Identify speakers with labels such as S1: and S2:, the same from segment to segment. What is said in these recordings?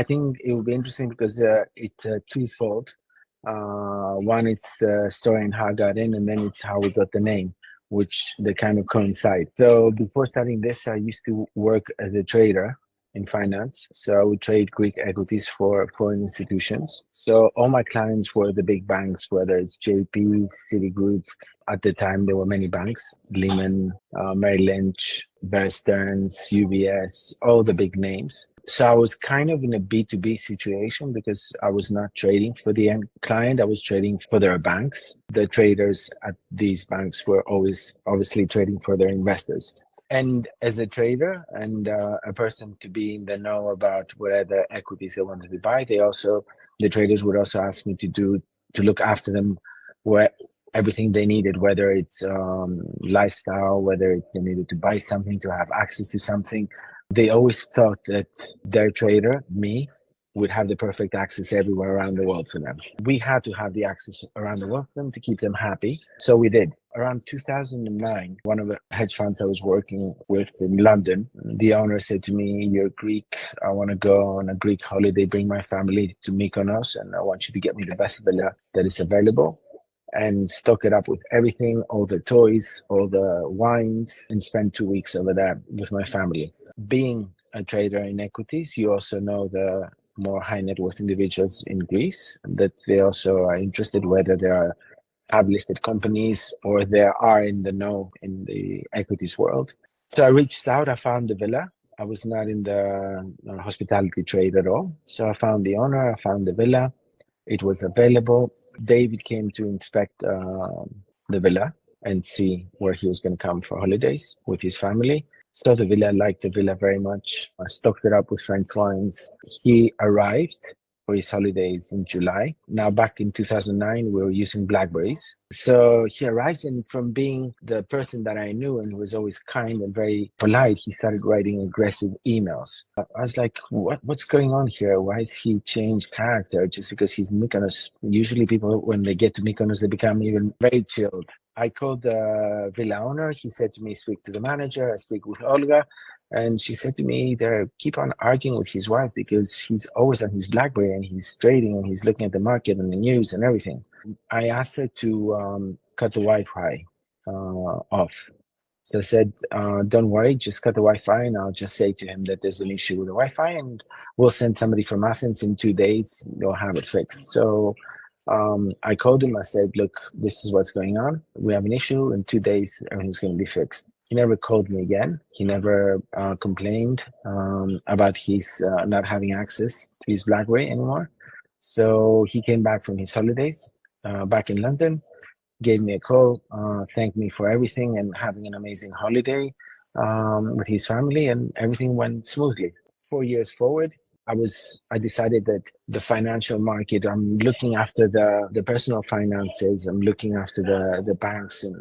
S1: I think it will be interesting because it's twofold. One, it's the story and how I got in, and then it's how we got the name, which they kind of coincide. So before starting this, I used to work as a trader in finance. So I would trade Greek equities for foreign institutions. So all my clients were the big banks, whether it's JP, Citigroup. At the time, there were many banks, Lehman, Merrill Lynch, Bear Stearns, UBS, all the big names. So I was kind of in a B2B situation because I was not trading for the end client. I was trading for their banks. The traders at these banks were always obviously trading for their investors. And as a trader and a person to be in the know about whatever equities they wanted to buy, the traders would also ask me to look after them where everything they needed, whether it's lifestyle, whether it's they needed to buy something, to have access to something. They always thought that their trader, me, would have the perfect access everywhere around the world for them. We had to have the access around the world for them to keep them happy. So we did. Around 2009, one of the hedge funds I was working with in London, the owner said to me, "You're Greek. I want to go on a Greek holiday, bring my family to Mykonos, and I want you to get me the best villa that is available and stock it up with everything, all the toys, all the wines, and spend 2 weeks over there with my family." Being a trader in equities, you also know the more high net worth individuals in Greece, that they also are interested whether have listed companies or they are in the know in the equities world. So I reached out, I found the villa. I was not in the hospitality trade at all. So I found the owner, I found the villa. It was available. David came to inspect the villa and see where he was going to come for holidays with his family. So the villa, liked the villa very much. I stocked it up with French wines. He arrived for his holidays in July. Now, back in 2009, we were using Blackberries. So he arrives, and from being the person that I knew and was always kind and very polite, he started writing aggressive emails. I was like, what's going on here? Why has he changed character just because he's in Mykonos? Usually people, when they get to Mykonos, they become even very chilled. I called the villa owner. He said to me, speak to the manager. I speak with Olga. And she said to me, they keep on arguing with his wife because he's always on his BlackBerry and he's trading and he's looking at the market and the news and everything. I asked her to cut the Wi-Fi off. So I said, don't worry, just cut the Wi-Fi and I'll just say to him that there's an issue with the Wi-Fi and we'll send somebody from Athens in 2 days. They'll have it fixed. So I called him. I said, look, this is what's going on. We have an issue. In 2 days, everything's going to be fixed. He never called me again. He never complained about his not having access to his BlackBerry anymore. So he came back from his holidays back in London, gave me a call, thanked me for everything and having an amazing holiday with his family, and everything went smoothly. 4 years forward, I decided that the financial market, I'm looking after the personal finances, I'm looking after the banks and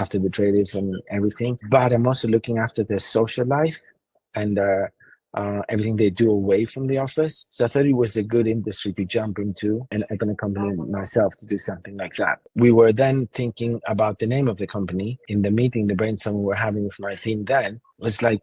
S1: after the traders and everything, but I'm also looking after their social life and everything they do away from the office. So I thought it was a good industry to jump into and open a company myself to do something like that. We were then thinking about the name of the company. In the meeting, the brainstorm we were having with my team then was like,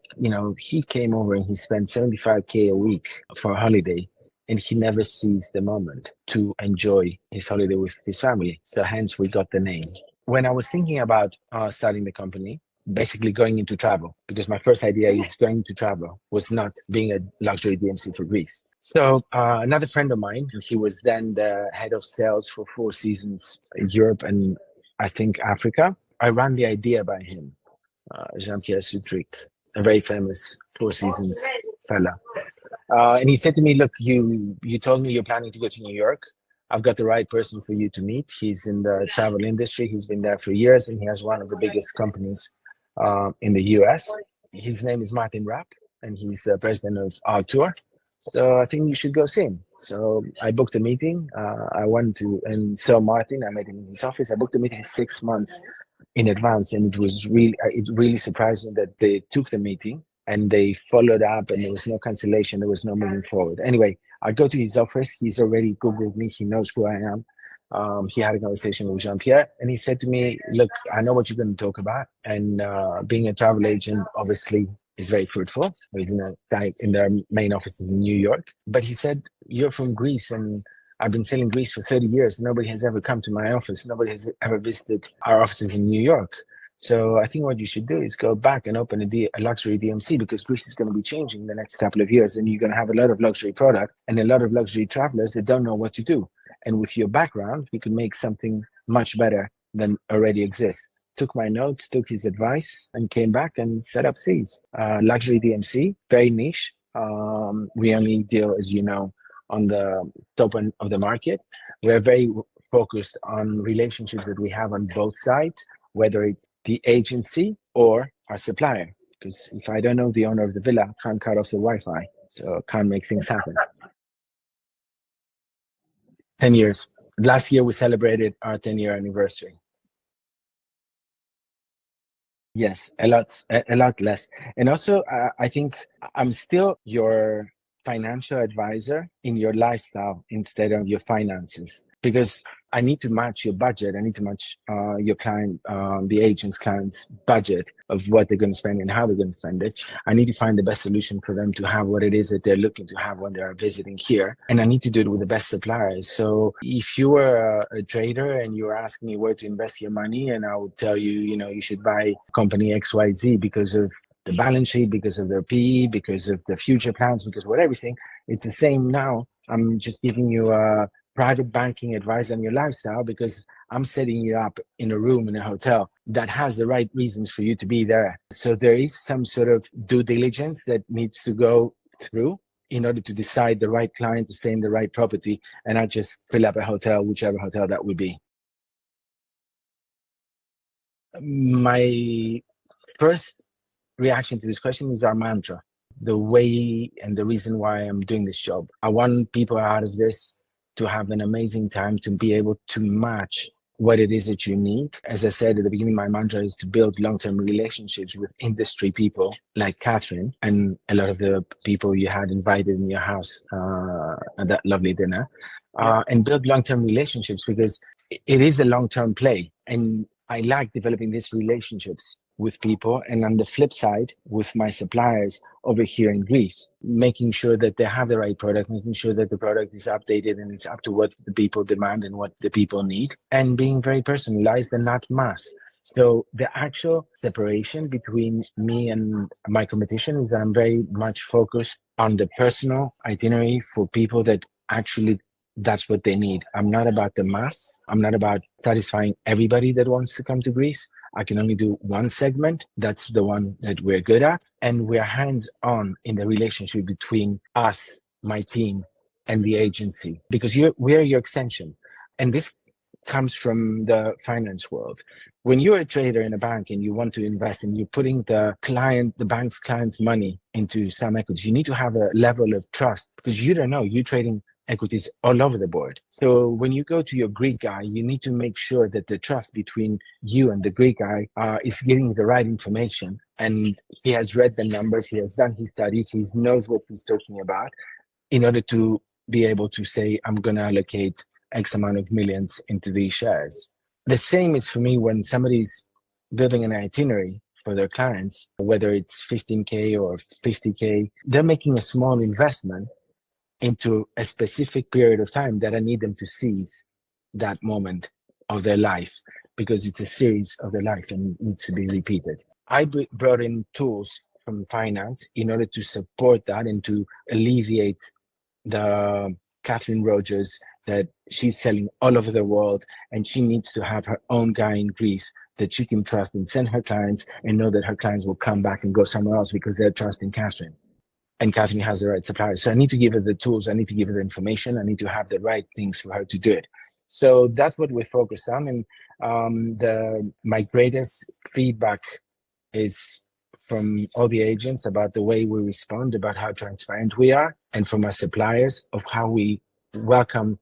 S1: he came over and he spent 75K a week for a holiday. And he never seized the moment to enjoy his holiday with his family. So hence we got the name. When I was thinking about starting the company, basically going into travel, because my first idea is going to travel, was not being a luxury DMC for Greece. So another friend of mine, he was then the head of sales for Four Seasons Europe and I think Africa. I ran the idea by him, Jean-Pierre Sutric, a very famous Four Seasons fella. And he said to me, look, you told me you're planning to go to New York. I've got the right person for you to meet. He's in the travel industry. He's been there for years, and he has one of the biggest companies in the US. His name is Martin Rapp, and he's the president of our tour. So I think you should go see him. So I booked a meeting. I went to and saw Martin. I met him in his office. I booked a meeting 6 months in advance, and it really surprised me that they took the meeting and they followed up, and there was no cancellation. There was no moving forward. Anyway, I go to his office. He's already Googled me. He knows who I am. He had a conversation with Jean-Pierre, and he said to me, look, I know what you're going to talk about. And being a travel agent, obviously, is very fruitful. He's in their main offices in New York. But he said, "You're from Greece, and I've been selling Greece for 30 years. Nobody has ever come to my office. Nobody has ever visited our offices in New York. So I think what you should do is go back and open a luxury DMC, because Greece is going to be changing in the next couple of years, and you're going to have a lot of luxury product and a lot of luxury travelers that don't know what to do. And with your background, we could make something much better than already exists." Took my notes, took his advice, and came back and set up Seas. Luxury DMC, very niche. We only deal, as you know, on the top end of the market. We're very focused on relationships that we have on both sides, whether it's the agency or our supplier. Because if I don't know the owner of the villa, I can't cut off the Wi-Fi, so I can't make things happen. 10 years. Last year, we celebrated our 10-year anniversary. Yes, a lot less. And also, I think I'm still your financial advisor in your lifestyle instead of your finances, because I need to match your budget. I need to match your client, the agent's client's budget of what they're going to spend and how they're going to spend it. I need to find the best solution for them to have what it is that they're looking to have when they're visiting here. And I need to do it with the best suppliers. So if you were a trader and you were asking me where to invest your money, and I would tell you, you should buy company XYZ because of the balance sheet, because of their PE, because of the future plans, because of everything, it's the same now. I'm just giving you a private banking advice on your lifestyle, because I'm setting you up in a room in a hotel that has the right reasons for you to be there. So there is some sort of due diligence that needs to go through in order to decide the right client to stay in the right property, and not just fill up a hotel, whichever hotel that would be. My first reaction to this question is our mantra, the way and the reason why I'm doing this job. I want people out of this to have an amazing time, to be able to match what it is that you need. As I said at the beginning, my mantra is to build long-term relationships with industry people like Catherine and a lot of the people you had invited in your house at that lovely dinner, and build long-term relationships, because it is a long-term play. And I like developing these relationships with people, and on the flip side, with my suppliers over here in Greece, making sure that they have the right product, making sure that the product is updated and it's up to what the people demand and what the people need, and being very personalized and not mass. So the actual separation between me and my competition is that I'm very much focused on the personal itinerary for people that actually that's what they need. I'm not about the mass. I'm not about satisfying everybody that wants to come to Greece. I can only do one segment. That's the one that we're good at. And we're hands-on in the relationship between us, my team, and the agency, because we're your extension. And this comes from the finance world. When you're a trader in a bank and you want to invest and you're putting the bank's client's money into some equities, you need to have a level of trust, because you don't know, you're trading equities all over the board. So when you go to your Greek guy, you need to make sure that the trust between you and the Greek guy is giving you the right information. And he has read the numbers, he has done his study, he knows what he's talking about, in order to be able to say, I'm going to allocate X amount of millions into these shares. The same is for me when somebody's building an itinerary for their clients, whether it's 15K or 50K, they're making a small investment into a specific period of time that I need them to seize that moment of their life, because it's a series of their life and needs to be repeated. I brought in tools from finance in order to support that and to alleviate the Catherine Rogers that she's selling all over the world, and she needs to have her own guy in Greece that she can trust and send her clients and know that her clients will come back and go somewhere else because they're trusting Catherine. And Catherine has the right suppliers. So I need to give her the tools. I need to give her the information. I need to have the right things for her to do it. So that's what we're focused on. And my greatest feedback is from all the agents about the way we respond, about how transparent we are, and from our suppliers of how we welcome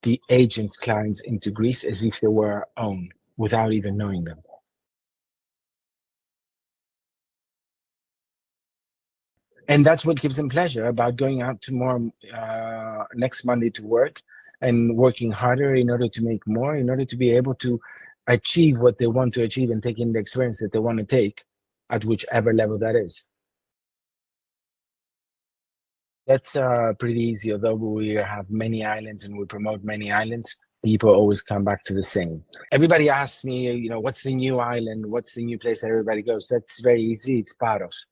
S1: the agents' clients into Greece as if they were our own, without even knowing them. And that's what gives them pleasure about going out tomorrow, next Monday to work, and working harder in order to make more, in order to be able to achieve what they want to achieve and take in the experience that they want to take at whichever level that is. That's pretty easy. Although we have many islands and we promote many islands, people always come back to the same. Everybody asks me, what's the new island? What's the new place that everybody goes? That's very easy. It's Paros.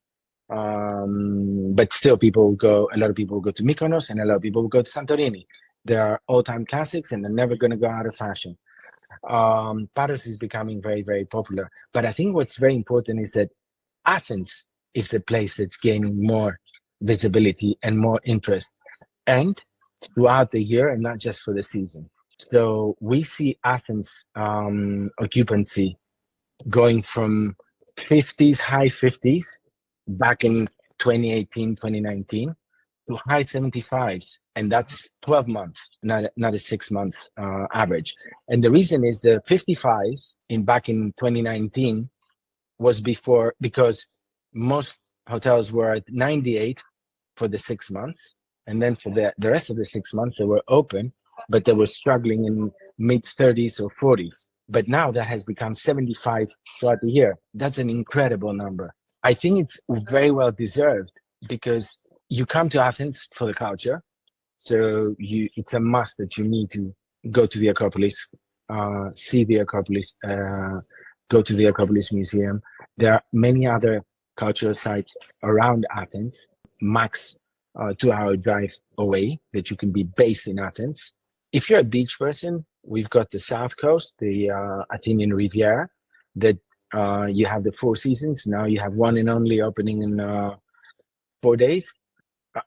S1: But still, a lot of people go to Mykonos and a lot of people go to Santorini. They are all-time classics and they're never going to go out of fashion. Paros is becoming very, very popular. But I think what's very important is that Athens is the place that's gaining more visibility and more interest, and throughout the year and not just for the season. So we see Athens occupancy going from high 50s back in 2018, 2019 to high 75s. And that's 12 months, not a 6-month average. And the reason is the 55s back in 2019 was because most hotels were at 98 for the 6 months. And then for the rest of the 6 months, they were open, but they were struggling in mid 30s or 40s. But now that has become 75 throughout the year. That's an incredible number. I think it's very well deserved because you come to Athens for the culture. So it's a must that you need to go to the Acropolis, see the Acropolis, go to the Acropolis Museum. There are many other cultural sites around Athens, max 2-hour drive away, that you can be based in Athens. If you're a beach person, we've got the South Coast, the Athenian Riviera, that you have the Four Seasons. Now you have one and only opening in 4 days,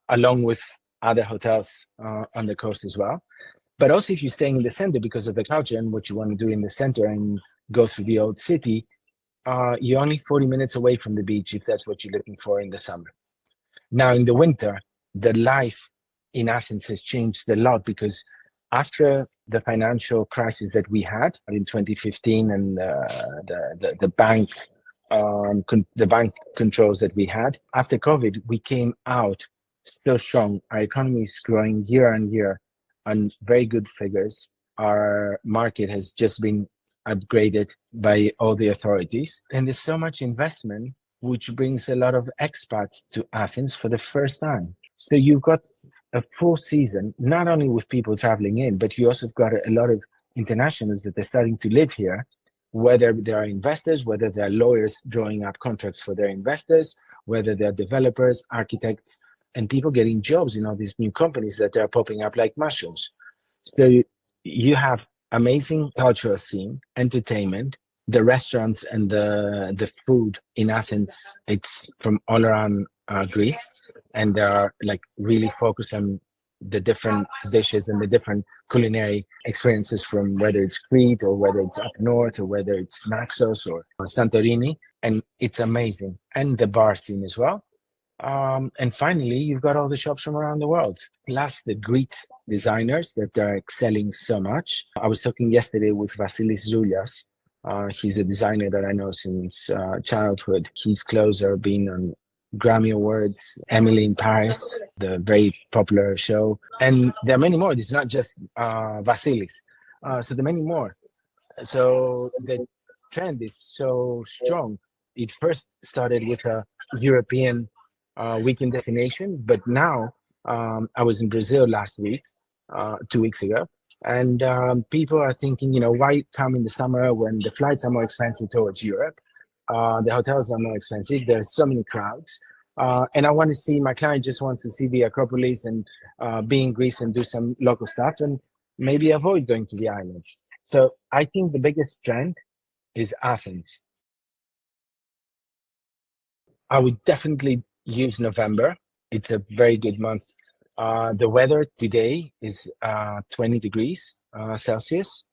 S1: along with other hotels on the coast as well. But also if you're staying in the center because of the culture and what you want to do in the center and go through the old city, you're only 40 minutes away from the beach if that's what you're looking for in the summer. Now in the winter, the life in Athens has changed a lot because after the financial crisis that we had in 2015 and the bank controls that we had, after COVID, we came out so strong. Our economy is growing year on year on very good figures. Our market has just been upgraded by all the authorities. And there's so much investment, which brings a lot of expats to Athens for the first time. So you've got a full season, not only with people traveling in, but you also have got a lot of internationals that are starting to live here, whether they are investors, whether they are lawyers drawing up contracts for their investors, whether they're developers, architects, and people getting jobs in all these new companies that are popping up like mushrooms. So you have amazing cultural scene, entertainment, the restaurants and the food in Athens. It's from all around Greece, and they are like really focused on the different dishes and the different culinary experiences from whether it's Crete or whether it's up north or whether it's Naxos or Santorini, and it's amazing. And the bar scene as well. And finally, you've got all the shops from around the world, plus the Greek designers that are excelling so much. I was talking yesterday with Vasilis Zoulias. He's a designer that I know since childhood. His clothes are being on Grammy Awards, Emily in Paris, the very popular show. And there are many more. It's not just Vasilis. So there are many more. So the trend is so strong. It first started with a European weekend destination, but now I was in Brazil last week, 2 weeks ago, and people are thinking, why come in the summer when the flights are more expensive towards Europe, the hotels are more expensive, there's so many crowds, and I want to see, my client just wants to see the Acropolis and be in Greece and do some local stuff and maybe avoid going to the islands. So I think the biggest trend is Athens. I would definitely use November. It's a very good month. The weather today is 20 degrees Celsius.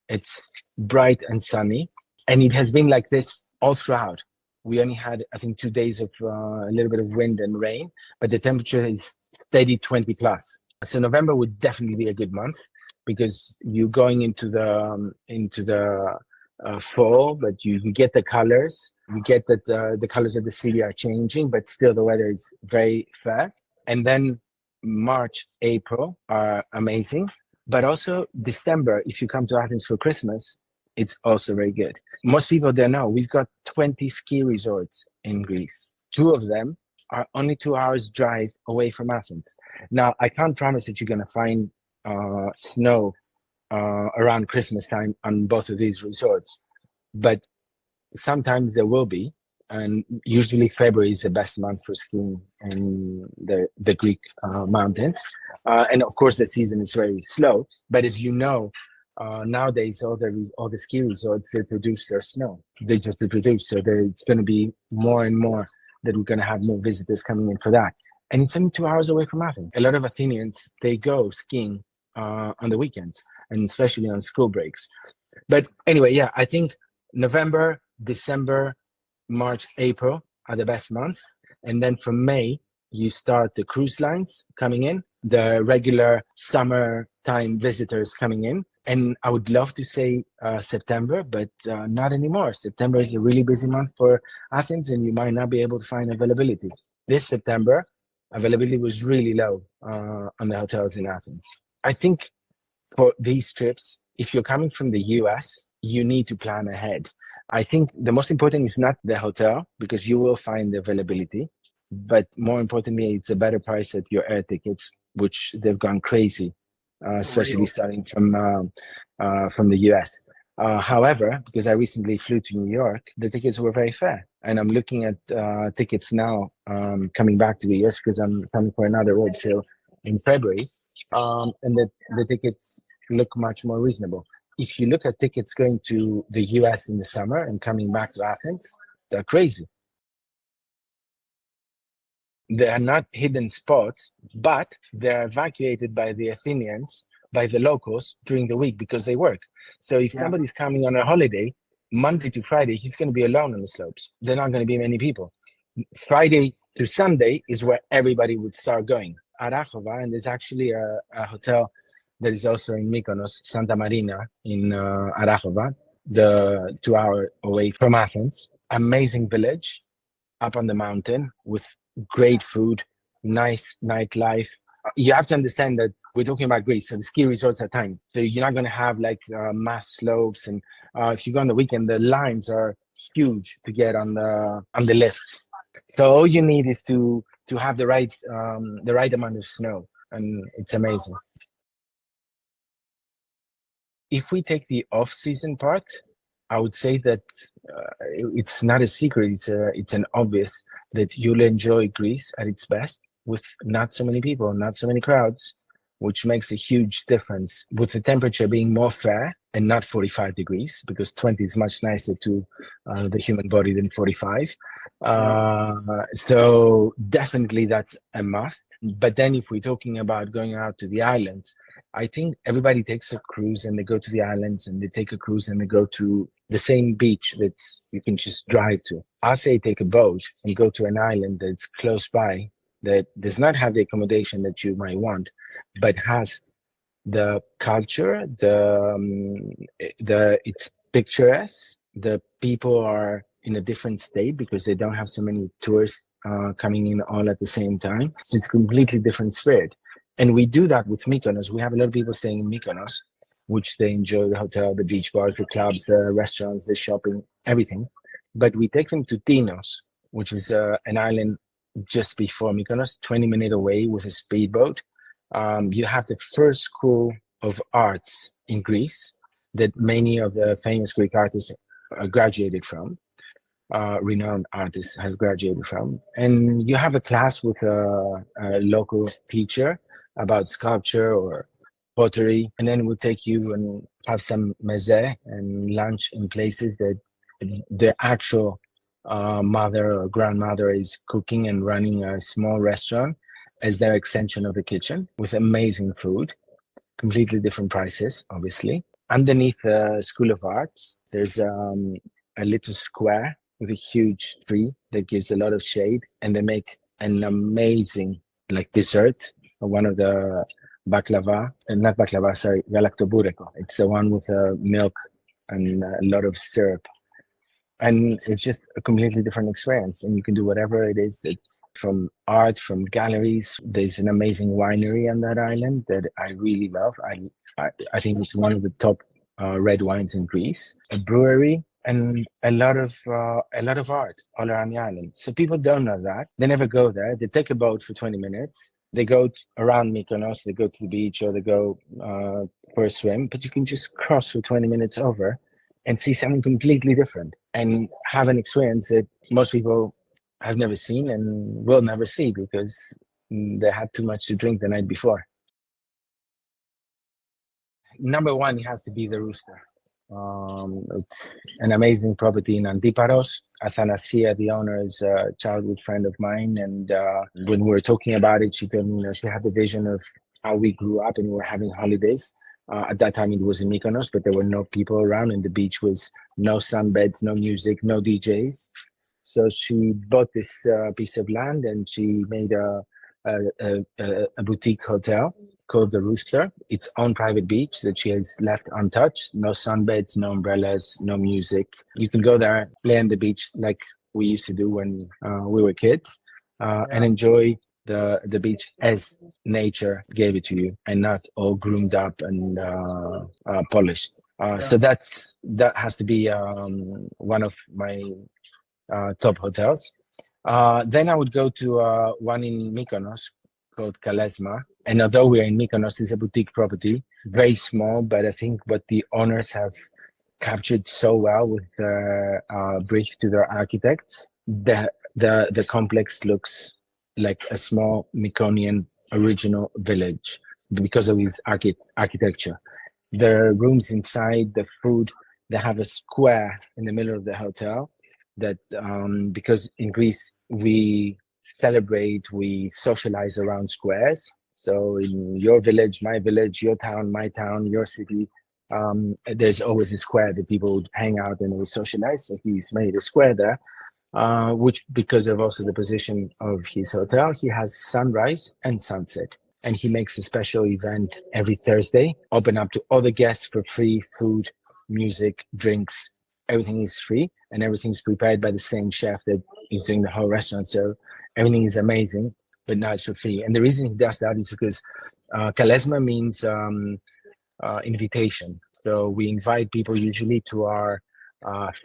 S1: It's bright and sunny, and it has been like this all throughout. We only had, I think, 2 days of a little bit of wind and rain, but the temperature is steady 20 plus. So November would definitely be a good month because you're going into the fall, but you get the colors. You get that the colors of the city are changing, but still the weather is very fair. And then March, April are amazing. But also December, if you come to Athens for Christmas, it's also very good. Most people don't know, we've got 20 ski resorts in Greece. 2 of them are only 2 hours drive away from Athens. Now, I can't promise that you're going to find snow around Christmas time on both of these resorts, but sometimes there will be. And usually February is the best month for skiing in the Greek mountains. And of course, the season is very slow. But as you know, nowadays all the ski resorts, they produce their snow. They just produce, so it's going to be more and more that we're going to have more visitors coming in for that. And it's only 2 hours away from Athens. A lot of Athenians, they go skiing on the weekends, and especially on school breaks. But anyway, yeah, I think November, December, March, April are the best months. And then from May, you start the cruise lines coming in, the regular summertime visitors coming in. And I would love to say September, but not anymore. September is a really busy month for Athens, and you might not be able to find availability. This September, availability was really low on the hotels in Athens. I think for these trips, if you're coming from the US, you need to plan ahead. I think the most important is not the hotel, because you will find the availability, but more importantly, it's a better price at your air tickets, which they've gone crazy, especially starting from the US. However, because I recently flew to New York, the tickets were very fair. And I'm looking at tickets now coming back to the US because I'm coming for another roadshow in February. And the tickets look much more reasonable. If you look at tickets going to the US in the summer and coming back to Athens, they're crazy. They are not hidden spots, but they're evacuated by the Athenians, by the locals during the week because they work. So if somebody's coming on a holiday, Monday to Friday, he's going to be alone on the slopes. There are not going to be many people. Friday to Sunday is where everybody would start going. Arachova, and there's actually a hotel that is also in Mykonos, Santa Marina in Arachova, the 2 hour away from Athens. Amazing village up on the mountain with great food, nice nightlife. You have to understand that we're talking about Greece, so the ski resorts are tiny. So you're not going to have like mass slopes, and if you go on the weekend, the lines are huge to get on the lifts. So all you need is to have the right amount of snow, and it's amazing. If we take the off-season part, I would say that it's not a secret. It's an obvious that you'll enjoy Greece at its best with not so many people, not so many crowds, which makes a huge difference with the temperature being more fair and not 45 degrees, because 20 is much nicer to the human body than 45. So definitely that's a must. But then if we're talking about going out to the islands, I think everybody takes a cruise and they go to the islands, and they take a cruise and they go to the same beach that's you can just drive to. I say take a boat and go to an island that's close by, that does not have the accommodation that you might want, but has the culture, it's picturesque. The people are in a different state because they don't have so many tourists coming in all at the same time. So it's completely different spirit. And we do that with Mykonos. We have a lot of people staying in Mykonos, which they enjoy the hotel, the beach bars, the clubs, the restaurants, the shopping, everything. But we take them to Tinos, which is an island just before Mykonos, 20 minutes away with a speedboat. You have the first school of arts in Greece that many of the famous Greek artists graduated from. Renowned artists have graduated from. And you have a class with a local teacher about sculpture or pottery, and then we'll take you and have some meze and lunch in places that the actual mother or grandmother is cooking and running a small restaurant as their extension of the kitchen with amazing food, completely different prices, obviously. Underneath the School of Arts, there's a little square with a huge tree that gives a lot of shade, and they make an amazing dessert. One of the baklava, not baklava, sorry, galaktoboureko. It's the one with milk and a lot of syrup. And it's just a completely different experience. And you can do whatever it is, from art, from galleries. There's an amazing winery on that island that I really love. I think it's one of the top red wines in Greece. A brewery, and a lot of art all around the island. So people don't know that. They never go there. They take a boat for 20 minutes. They go around Mykonos. They go to the beach or they go for a swim. But you can just cross for 20 minutes over and see something completely different and have an experience that most people have never seen and will never see because they had too much to drink the night before. Number one, it has to be the rooster. It's an amazing property in Antiparos. Athanasia, the owner, is a childhood friend of mine, and when we were talking about it, she told me, she had the vision of how we grew up and we were having holidays. At that time, it was in Mykonos, but there were no people around, and the beach was no sunbeds, no music, no DJs. So she bought this piece of land and she made a boutique hotel called the Rooster, its own private beach that she has left untouched. No sunbeds, no umbrellas, no music. You can go there, play on the beach like we used to do when we were kids, and enjoy the beach as nature gave it to you, and not all groomed up and polished. So that has to be one of my top hotels. Then I would go to one in Mykonos called Kalesma. And although we're in Mykonos, it's a boutique property, very small, but I think what the owners have captured so well with their brief to their architects, the complex looks like a small Mykonian original village because of its architecture. The rooms inside, the food, they have a square in the middle of the hotel that because in Greece we celebrate, we socialize around squares. So in your village, my village, your town, my town, your city, there's always a square that people would hang out and we socialize. So he's made a square there, which because of also the position of his hotel, he has sunrise and sunset. And he makes a special event every Thursday, open up to all the guests for free food, music, drinks. Everything is free and everything's prepared by the same chef that is doing the whole restaurant. So everything is amazing, but now it's for free. And the reason he does that is because Kalesma means invitation. So we invite people usually to our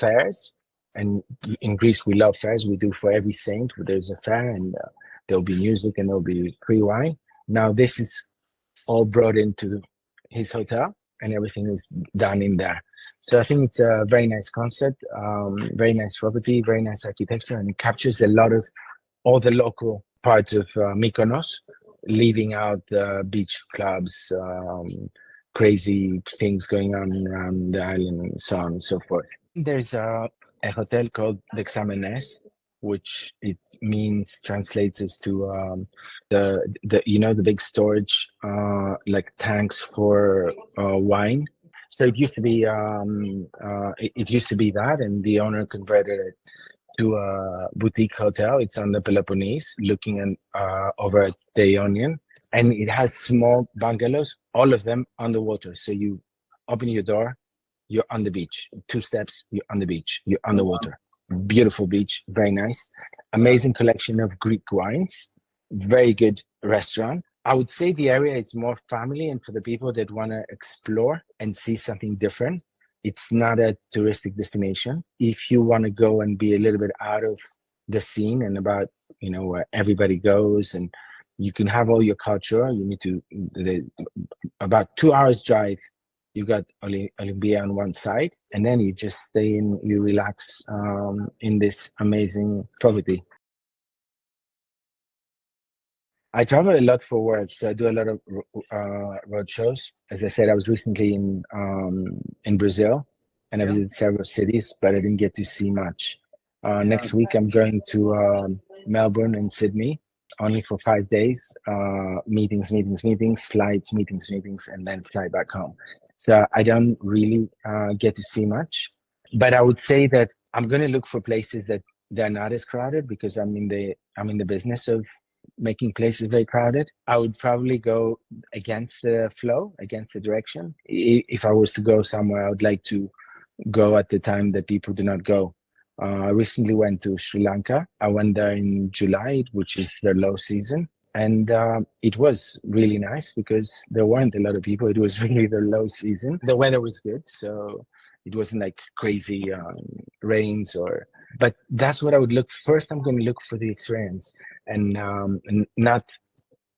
S1: fairs. And in Greece, we love fairs. We do for every saint. There's a fair and there'll be music and there'll be free wine. Now this is all brought into his hotel and everything is done in there. So I think it's a very nice concept, very nice property, very nice architecture, and it captures a lot of all the local parts of Mykonos, leaving out the beach clubs, crazy things going on around the island, and so on and so forth. There's a hotel called the Xamenes, which it means translates as to the big storage like tanks for wine. So it used to be that, and the owner converted it to a boutique hotel. It's on the Peloponnese, looking over at the Ionian, and it has small bungalows, all of them on the water. So you open your door, you're on the beach. 2 steps, you're on the beach. You're on the water. Beautiful beach, very nice. Amazing collection of Greek wines. Very good restaurant. I would say the area is more family and for the people that want to explore and see something different. It's not a touristic destination. If you want to go and be a little bit out of the scene and about, where everybody goes and you can have all your culture, you need to, about 2 hours drive, you got Olympia on one side, and then you just stay in, you relax in this amazing property. I travel a lot for work, so I do a lot of road shows. As I said, I was recently in Brazil, and I visited several cities, but I didn't get to see much. Next week, I'm going to Melbourne and Sydney, only for 5 days. Meetings, flights, meetings, and then fly back home. So I don't really get to see much, but I would say that I'm going to look for places that they're not as crowded because I'm in the business of making places very crowded. I would probably go against the flow, against the direction. If I was to go somewhere, I would like to go at the time that people do not go. I recently went to Sri Lanka. I went there in July, which is the low season. And it was really nice because there weren't a lot of people. It was really the low season. The weather was good. So It wasn't like crazy rains but that's what I would look first. I'm going to look for the experience and not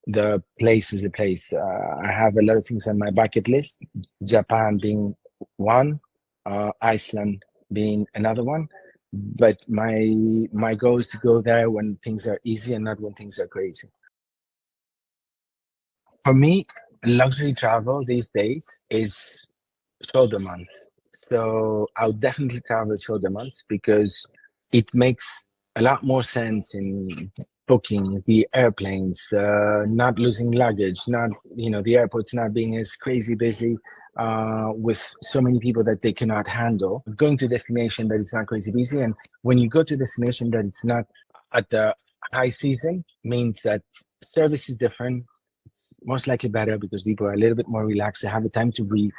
S1: the place is a place. I have a lot of things on my bucket list, Japan being one, Iceland being another one. But my goal is to go there when things are easy and not when things are crazy. For me, luxury travel these days is shoulder months. So I'll definitely travel shoulder months because it makes a lot more sense in booking the airplanes, not losing luggage, not, the airports not being as crazy busy with so many people that they cannot handle. Going to a destination that is not crazy busy. And when you go to a destination that it's not at the high season, means that service is different, most likely better because people are a little bit more relaxed. They have the time to breathe,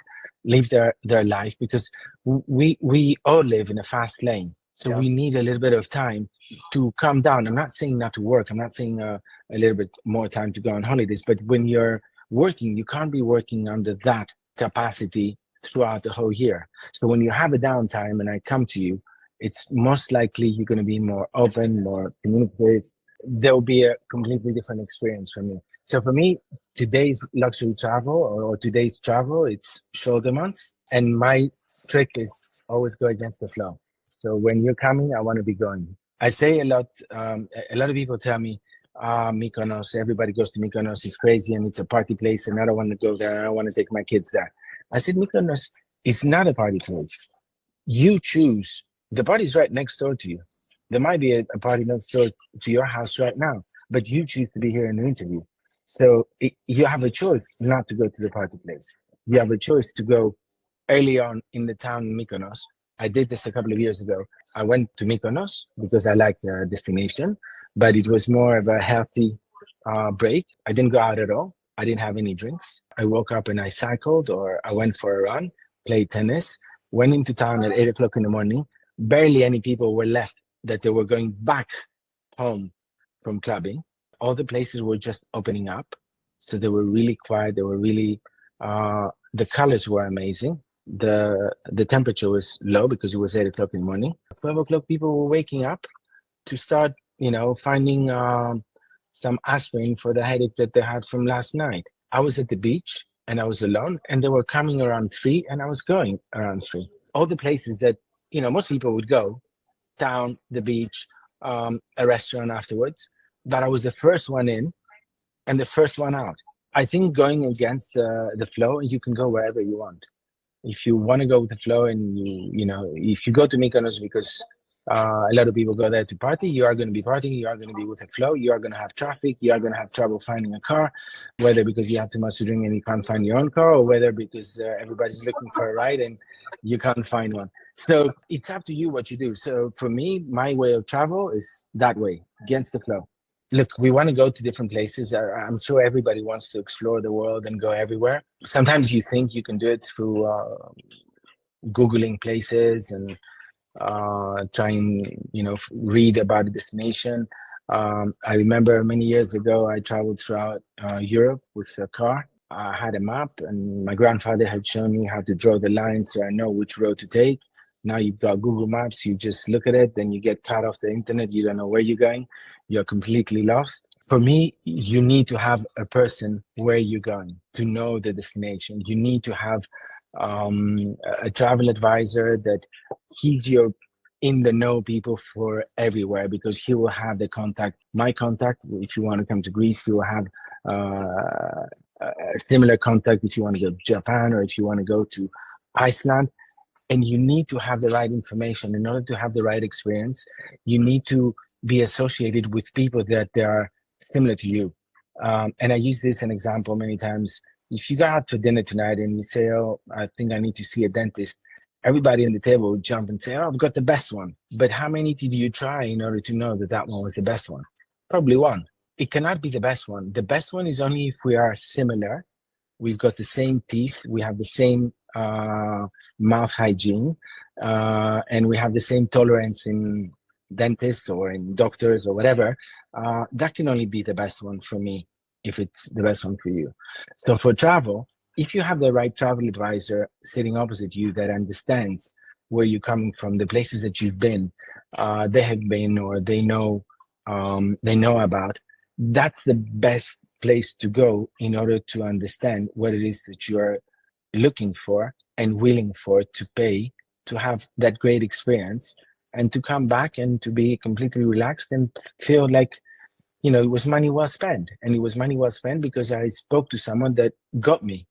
S1: live their life, because we all live in a fast lane. So we need a little bit of time to calm down. I'm not saying not to work. I'm not saying a little bit more time to go on holidays. But when you're working, you can't be working under that capacity throughout the whole year. So when you have a downtime and I come to you, it's most likely you're going to be more open, more communicative. There will be a completely different experience for me. So for me, today's luxury travel or today's travel, it's shoulder months. And my trick is always go against the flow. So when you're coming, I want to be going. I say a lot of people tell me, Mykonos, everybody goes to Mykonos, it's crazy and it's a party place and I don't want to go there, I don't want to take my kids there. I said, Mykonos is not a party place. You choose. The party's right next door to you. There might be a party next door to your house right now, but you choose to be here in the interview. So you have a choice not to go to the party place. You have a choice to go early on in the town Mykonos. I did this a couple of years ago. I went to Mykonos because I liked the destination, but it was more of a healthy break. I didn't go out at all. I didn't have any drinks. I woke up and I cycled or I went for a run, played tennis, went into town at 8 o'clock in the morning. Barely any people were left that they were going back home from clubbing. All the places were just opening up. So they were really quiet. They were really, the colors were amazing. The temperature was low because it was 8 o'clock in the morning. 12 o'clock, people were waking up to start, finding some aspirin for the headache that they had from last night. I was at the beach and I was alone and they were coming around 3 and I was going around 3. All the places that, most people would go, town, the beach, a restaurant afterwards, but I was the first one in and the first one out. I think going against the flow, you can go wherever you want. If you want to go with the flow and if you go to Mykonos because a lot of people go there to party, you are going to be partying, you are going to be with the flow, you are going to have traffic, you are going to have trouble finding a car, whether because you have too much to drink and you can't find your own car, or whether because everybody's looking for a ride and you can't find one. So it's up to you what you do. So for me, my way of travel is that way, against the flow. Look, we want to go to different places. I'm sure everybody wants to explore the world and go everywhere. Sometimes you think you can do it through Googling places and trying, read about the destination. I remember many years ago, I traveled throughout Europe with a car. I had a map and my grandfather had shown me how to draw the lines so I know which road to take. Now you've got Google Maps, you just look at it, then you get cut off the internet, you don't know where you're going, you're completely lost. For me, you need to have a person where you're going to know the destination. You need to have a travel advisor that he's your in the know people for everywhere because he will have the contact. My contact, if you want to come to Greece, you will have a similar contact if you want to go to Japan or if you want to go to Iceland. And you need to have the right information in order to have the right experience. You need to be associated with people that they are similar to you. And I use this as an example many times. If you go out for dinner tonight and you say, oh, I think I need to see a dentist, everybody on the table would jump and say, oh, I've got the best one. But how many did you try in order to know that that one was the best one? Probably one. It cannot be the best one. The best one is only if we are similar. We've got the same teeth. We have the same mouth hygiene, and we have the same tolerance in dentists or in doctors or whatever. That can only be the best one for me if it's the best one for you. So for travel, if you have the right travel advisor sitting opposite you that understands where you're coming from, the places that you've been, they have been, or they know about, that's the best place to go in order to understand what it is that you are looking for and willing for to pay to have that great experience and to come back and to be completely relaxed and feel like, it was money well spent. And it was money well spent because I spoke to someone that got me